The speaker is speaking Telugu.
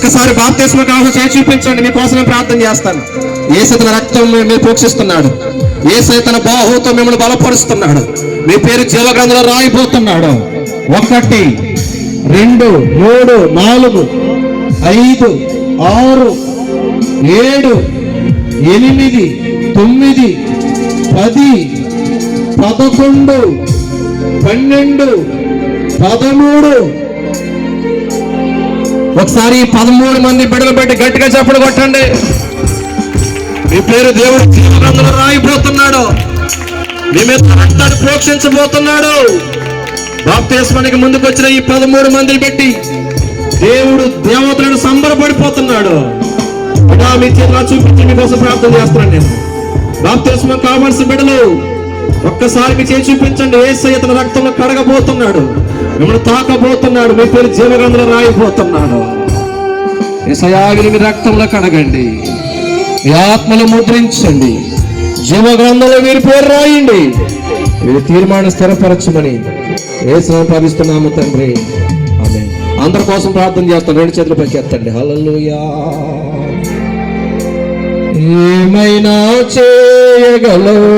ఒక్కసారి బాప్తిస్మం కావాల్సిన చేయి చూపించండి, మీకోసం నేను ప్రార్థన చేస్తాను. యేసు తన రక్తం మీరు పోషిస్తున్నాడు. యేసు తన బాహుతో మిమ్మల్ని బలపరుస్తున్నాడు. మీ పేరు జీవ గ్రంథంలో రాయిపోతున్నాడు. 1 2 3 4 5 6 7 8 9 10 11 12 13. ఒకసారి 13 మంది బిడ్డలు పెట్టి గట్టిగా చప్పట్లు కొట్టండి. మీ పేరు దేవుడు జీవ గ్రంథంలో రాయిపోతున్నాడు. మీ మీద రక్తాన్ని ప్రోక్షించబోతున్నాడు. బాప్తిస్మానికి ముందుకు వచ్చిన ఈ 13 మందిని బట్టి దేవుడు దేవతలను సంబరపడిపోతున్నాడు. మీ చేతులు చూపించి మీకోసం ప్రార్థన చేస్తున్నాను నేను. బాప్తిస్మం కావాల్సిన బిడ్డలు ఒక్కసారి మీ చేయి చూపించండి. యేసయ్య తన రక్తంలో కడగబోతున్నాడు, మిమ్మల్ని తాకబోతున్నాడు. మీ పేరు జీవ గ్రంథంలో రాయిపోతున్నాడు. యేసయ్య మీ రక్తంలో కడగండి, మీ ఆత్మలో ముద్రించండి, జీవ గ్రంథంలో మీరు పేరు రాయండి. మీరు తీర్మానం స్థిరపరచమని యేసుని ప్రార్థిస్తున్నాము తండ్రి. ఆమేన్. అందరి కోసం ప్రార్థన చేస్తాను. 2 చేతులు పైకి ఎత్తండి. హల్లెలూయా. ఏమైనా చేయగలవు